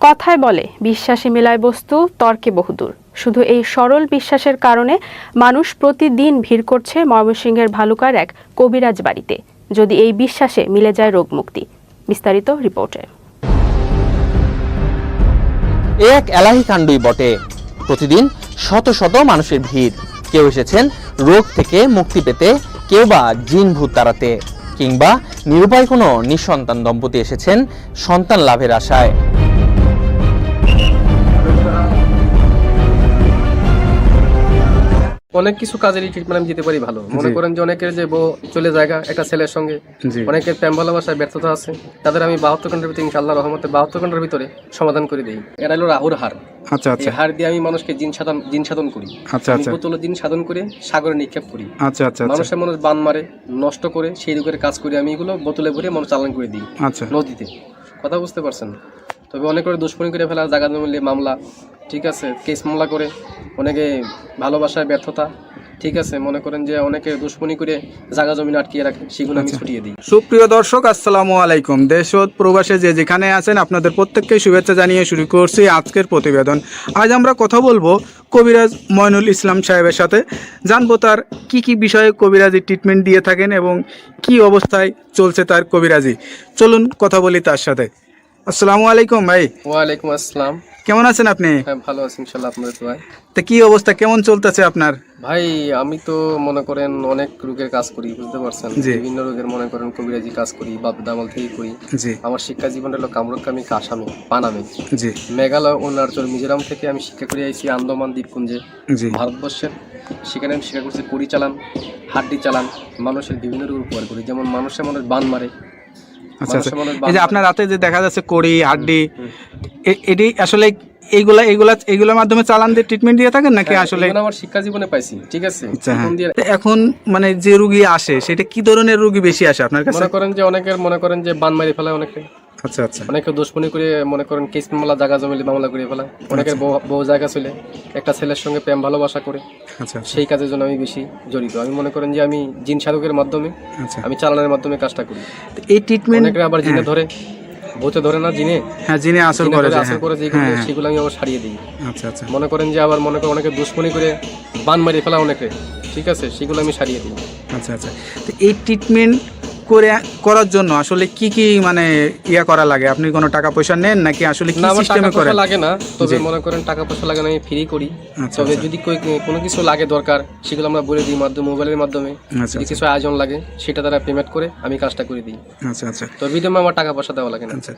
কথায় বলে বিশ্বাসে মেলায় বস্তু, তর্কে বহুদূর। শুধু এই সরল বিশ্বাসের কারণে মানুষ প্রতিদিন ভিড় করছে ময়মনসিংহের ভালুকার এক কবিরাজ বাড়িতে। যদি এই বিশ্বাসে মিলে যায় রোগমুক্তি। বিস্তারিত রিপোর্টে। এ এক এলাহি কাণ্ডই বটে। প্রতিদিন শত শত মানুষের ভিড়। কেউ এসেছেন রোগ থেকে মুক্তি পেতে, কেউ বা জিন ভূত তাড়াতে, কিংবা নিরুপায় কোনো নিঃসন্তান দম্পতি এসেছেন সন্তান লাভের আশায়। অনেক কিছু কাজেরই ট্রিটমেন্ট আমি দিতে পারি ভালো। মনে করেন যে অনেকের যে বউ চলে জায়গা একটা ছেলের সঙ্গে, অনেকের প্রেম ভালোবাসায় ব্যর্থতা আছে, তাদের আমি 72 ঘন্টার ভিতরে ইনশাআল্লাহ রহমতে 72 ঘন্টার ভিতরে সমাধান করে দিই। এরা হলো রাহুর হার। আচ্ছা আচ্ছা। এই হার দিয়ে আমি মানুষকে জিন সাধন করি। আচ্ছা আচ্ছা। বোতল জিন সাধন করে সাগরে নিক্ষেপ করি। আচ্ছা আচ্ছা। মানুষের মানুষ বান মারে, নষ্ট করে, সেই রোগের কাজ করি আমি। এগুলো বোতলে ভরে মানুষ চালান করে দিই আচ্ছা নদীতে। কথা বুঝতে পারছেন? তবে অনেক করে দুশ্মনী করে ফেলা, জায়গা জমিলে মামলা, ঠিক আছে, কেস মামলা করে, অনেকে ভালোবাসায় ব্যর্থতা, ঠিক আছে, মনে করেন যে অনেকে দুশ্মনী করে জায়গা জমি আটকিয়ে রাখে, সেগুলো আমি ছুটিয়ে দিই। সুপ্রিয় দর্শক, আসসালামু আলাইকুম। দেশ ও প্রবাসে যে যেখানে আছেন আপনাদের প্রত্যেককে শুভেচ্ছা জানিয়ে শুরু করছি আজকের প্রতিবেদন। আজ আমরা কথা বলবো কবিরাজ ময়নুল ইসলাম সাহেবের সাথে। জানবো তার কি বিষয়ে কবিরাজি ট্রিটমেন্ট দিয়ে থাকেন এবং কি অবস্থায় চলছে তার কবিরাজি। চলুন কথা বলি তার সাথে। আসসালামু আলাইকুম ভাই। ওয়ালাইকুম আসসালাম। কেমন আছেন আপনি? হ্যাঁ, ভালো আছি ইনশাআল্লাহ। আপনাদের দোয়ায়। তা কি অবস্থা, কেমন চলতেছে আপনার? ভাই আমি তো মনে করেন অনেক রোগের কাজ করি, বুঝতে পারছেন? বিভিন্ন রোগের মনে করেন কবিরাজি কাজ করি, বাপ দামাল থেকে করি। আমার শিক্ষা জীবন হলো কামরূপকামী আসামে, পানামে, মেঘালয় ও অরুণাচল মিজোরাম থেকে আমি শিক্ষা করে আইছি আন্দামান দ্বীপপুঞ্জে, ভারতবর্ষের। সেখানে আমি শিক্ষা করছি কড়ি চালান, হাড্ডি চালান, মানুষের বিভিন্ন রোগ উপকার করি। যেমন মানুষের মানুষ বান মারে। আচ্ছা আচ্ছা। এই যে আপনার রাতে যে দেখা যাচ্ছে কড়ি, হাড্ডি, এটি আসলে এইগুলোর মাধ্যমে চালান দিয়ে ট্রিটমেন্ট দিয়ে থাকেন নাকি? আসলে আমার শিক্ষা জীবনে পাইছি, ঠিক আছে। এখন মানে যে রোগী আসে সেটা কি ধরনের রোগী বেশি আসে আপনার কাছে? মনে করেন যে অনেকের মনে করেন যে বান মারি ফেলায়, অনেকে। আচ্ছা আচ্ছা। অনেকে দুশ্মনী করে মনে করেন কেস মামলা, জায়গা জমিলে মামলা করে ফেলায়। অনেকের বউ জায়গা চলে একটা ছেলের সঙ্গে প্রেম ভালোবাসা করে। আচ্ছা। সেই কাজের জন্য আমি বেশি জড়িত। আমি মনে করেন যে আমি জিন সাধকের মাধ্যমে, আমি চালানোর মাধ্যমে কাজটা করি। এই ট্রিটমেন্ট অনেকে আবার জিনে ধরে, ভূতে ধরে না, জিনে, হ্যাঁ, জিনে আসর করে সেগুলো আমি আবার ছাড়িয়ে দিই। আচ্ছা আচ্ছা। মনে করেন যে আবার মনে করেন অনেকে দুশ্মনী করে বান মারি ফেলা অনেকে, ঠিক আছে, সেগুলো আমি ছাড়িয়ে দিই। আচ্ছা আচ্ছা। তো এই ট্রিটমেন্ট করার জন্য আসলে কি মানে করা লাগে? আপনি কোনো টাকা পয়সা নেন নাকি আসলে কি সিস্টেমে করেন? লাগে না, তবে মনে করেন টাকা পয়সা লাগে না, আমি ফ্রি করি। তবে যদি কোনো কিছু লাগে দরকার, সেগুলো আমরা বলে দিই মোবাইলের মাধ্যমে। যদি কিছু আয়োজন লাগে সেটা তারা পেমেন্ট করে আমি কাজটা করে দিই। আচ্ছা আচ্ছা। তো বিধমে আমার টাকা পয়সা দেওয়া লাগে না। আচ্ছা।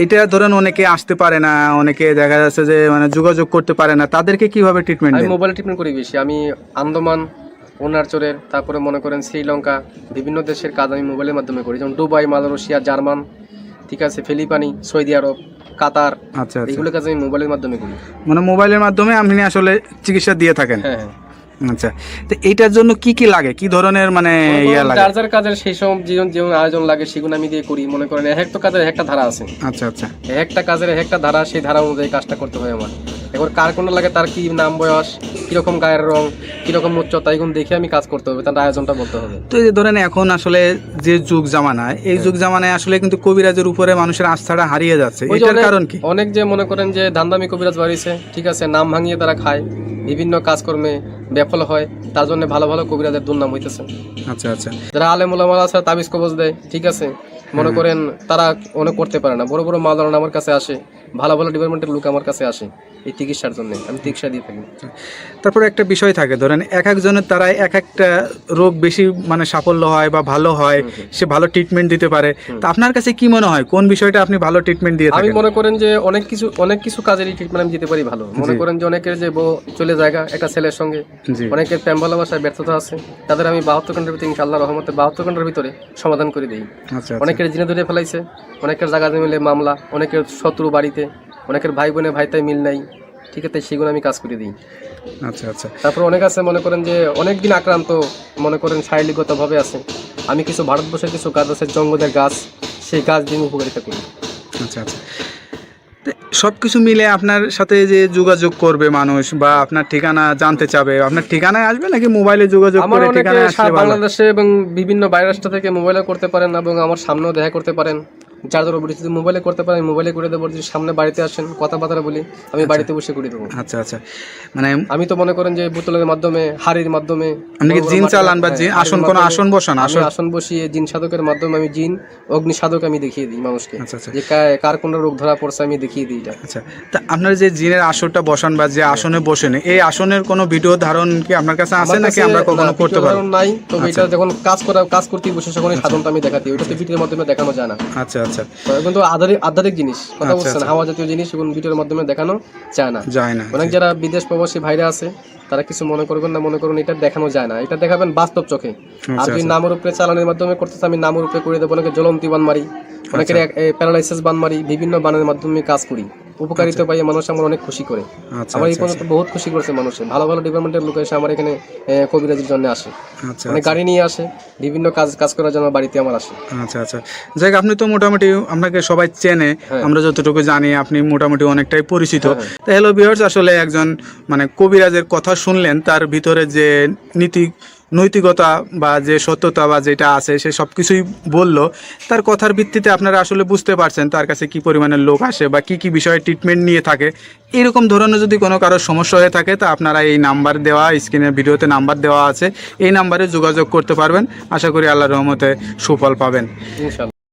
এটা ধরেন অনেকে আসতে পারে না, অনেকে দেখা যাচ্ছে যে মানে যোগাযোগ করতে পারে না, তাদেরকে কিভাবে ট্রিটমেন্ট দেন? আমি মোবাইলে ট্রিটমেন্ট করি বেশি। আমি আন্দামান, অরুণাচলের, তারপরে মনে করেন শ্রীলঙ্কা, বিভিন্ন দেশের কাজ আমি মোবাইলের মাধ্যমে করি। যেমন দুবাই, মালয়েশিয়া, জার্মান, ঠিক আছে, ফিলিপাইনি, সৌদি আরব, কাতার, আচ্ছা, এগুলো কাজ আমি মোবাইলের মাধ্যমে করি। মানে মোবাইলের মাধ্যমে আপনি আসলে চিকিৎসা দিয়ে থাকেন? হ্যাঁ। আচ্ছা। তো এইটার জন্য কি লাগে, কি ধরনের মানে লাগে? যার কাজের সেই সব যেমন আয়োজন লাগে সেগুলো আমি দিয়ে করি। মনে করেন একটা কাজের একটা ধারা আছে। আচ্ছা আচ্ছা। একটা কাজের একটা ধারা, সেই ধারা অনুযায়ী কাজটা করতে হয় আমার। এবার কার কোনটা লাগে, তার কি নাম, বয়স, কিরকম গায়ের রং, কিরকম উচ্চতা, এগুলো দেখে আমি কাজ করতে হবে, তার আয়োজনটা বলতে হবে। তো এই যে ধরেন এখন আসলে যে যুগ জামানায়, এই যুগ জামানায় আসলে কিন্তু কবিরাজের উপরে মানুষের আস্থাটা হারিয়ে যাচ্ছে। এটার কারণ কি? অনেক যে মনে করেন যে ধান্দামি কবিরাজ বাড়িছে, ঠিক আছে, নাম ভাঙিয়ে তারা খায়, বিভিন্ন কাজকর্মে ব্যাফল হয়, তার জন্য ভালো ভালো কবিরাজের দুর্নাম হইতেছে। আচ্ছা আচ্ছা। যারা আলেম ওলামা আছে, তাবিজ কবজ দেয়, ঠিক আছে, মনে করেন তারা অনেক করতে পারে না। বড় বড় মাওলানা আমার কাছে আসে, ভালো ভালো ডিপার্টমেন্টের লোক আমার কাছে আসে এই চিকিৎসার জন্য, আমি চিকিৎসা দিয়ে থাকি। তারপরে একটা বিষয় থাকে, ধরেন এক একজনের তারা এক একটা রোগ বেশি মানে সাফল্য হয় বা ভালো হয়, সে ভালো ট্রিটমেন্ট দিতে পারে। তা আপনার কাছে কি মনে হয় কোন বিষয়টা আপনি ভালো ট্রিটমেন্ট দিয়ে থাকেন? আমি মনে করেন যে অনেক কিছু কাজেরই ট্রিটমেন্ট আমি দিতে পারি ভালো। মনে করেন যে অনেকের যে বউ চলে জায়গা একটা ছেলের সঙ্গে, অনেকের প্রেম ভালোবাসায় ব্যর্থতা আছে, তাদের আমি 72 ঘন্টার ভিতরে ইনশাআল্লাহ রহমতে 72 ঘন্টার ভিতরে সমাধান করে দিই। অনেকের জিনে ধরে ফেলাইছে, অনেকের জায়গা জমিলে মামলা, অনেকের শত্রু বাড়িতে, অনেকের ভাই বোনে ভাইতাই মিল নাই, ঠিক আছে, সেগুলো আমি কাজ করে দিই। আচ্ছা আচ্ছা। তারপর অনেক আছে মনে করেন যে অনেকদিন আক্রান্ত, মনে করেন শারীরিকগতভাবে আছে, আমি কিছু ভারতবর্ষের কিছু গাছ আছে, জঙ্গলের গাছ, সেই গাছ দিয়ে উপকারিতা করি। আচ্ছা আচ্ছা। সব কিছু মিলে আপনার সাথে যে যোগাযোগ করবে মানুষ বা আপনার ঠিকানা জানতে চাবে, আপনার ঠিকানায় আসবে নাকি মোবাইলে যোগাযোগ করে ঠিকানা আসলে? বাংলাদেশে এবং বিভিন্ন বাইরের রাষ্ট্র থেকে মোবাইলে করতে পারেন এবং আমার সামনেও দেখা করতে পারেন। যার ধরো বলি যদি মোবাইলে করতে পারেন মোবাইলে করে দেবো, যদি সামনে বাড়িতে আসেন কথাবার্তা বলি আমি বাড়িতে বসে করে দেবো। আচ্ছা আচ্ছা, মানে আমি তো মনে করেন যে বোতলের মাধ্যমে, হাড়ির মাধ্যমে আপনি কি জিন চালান বা জিন আসন কোনো আসন বসান? আমি আসন বসিয়ে জিন সাধকের মাধ্যমে আমি জিন অগ্নি সাধক আমি দেখিয়ে দিই মানুষকে। আচ্ছা আচ্ছা যে কার কোন রোগ ধরা পড়ছে আমি দেখিয়ে দিই এটা। আচ্ছা, তা আপনার যে জিনের আসনটা বসান বা যে আসনে বসেন, এই আসনের কোনো ভিডিও ধারণ কি আপনার কাছে আছে নাকি আমরা কখনো করতে পারবো? নাই, তবে এটা যখন কাজ করতে বসে তখন সাধনটা আমি দেখাতে, ওইটাতে ভিডিওর মাধ্যমে দেখানো যায় না। আচ্ছা আচ্ছা, কিন্তু আধারিক জিনিস কথা বলছেন, হাওয়া জাতীয় জিনিস এখন ভিডিওর মাধ্যমে দেখানো যায় না। অনেক যারা বিদেশ প্রবাসী ভাইরা আছে তারা কিছু মনে করবেন না, মনে করুন এটা দেখানো যায় না, এটা দেখাবেন বাস্তব চোখে। আর যদি নামের উপরে চালানোর মাধ্যমে করতেছে আমি নামের উপরে করে দেবো, অনেকে জ্বলন্তি বান মারি, অনেকের প্যারালাইসিস বান মারি, বিভিন্ন বানের মাধ্যমে কাজ করি, উপকারিতা পাই, মানুষ আমার অনেক খুশি করে। আমার এই পর্যন্ত বহুত খুশি করেছে মানুষে, ভালো ভালো ডিপার্টমেন্টের লোক এসে আমার এখানে কবিরাজির জন্য আসে, মানে গাড়ি নিয়ে আসে, বিভিন্ন কাজ করার জন্য বাড়িতে আমার আসে। আচ্ছা আচ্ছা, যাই আপনি তো মোটামুটি আপনাকে সবাই চেনে, আমরা যতটুকু জানি আপনি মোটামুটি অনেকটাই পরিচিত। তো হ্যালো ভিউয়ার্স, আসলে একজন মানে কবিরাজের কথা শুনলেন, তার ভিতরে যে নৈতিকতা বা যে সত্যতা বা যেটা আছে সে সব কিছুই বললো। তার কথার ভিত্তিতে আপনারা আসলে বুঝতে পারছেন তার কাছে কি পরিমাণের লোক আসে বা কি কি বিষয়ে ট্রিটমেন্ট নিয়ে থাকে। এরকম ধরনের যদি কোনো কারোর সমস্যা হয়ে থাকে তা আপনারা এই নাম্বার দেওয়া, স্ক্রিনের ভিডিওতে নাম্বার দেওয়া আছে, এই নাম্বারে যোগাযোগ করতে পারবেন। আশা করি আল্লাহর রহমতে সুফল পাবেন। ইনশাআল্লাহ।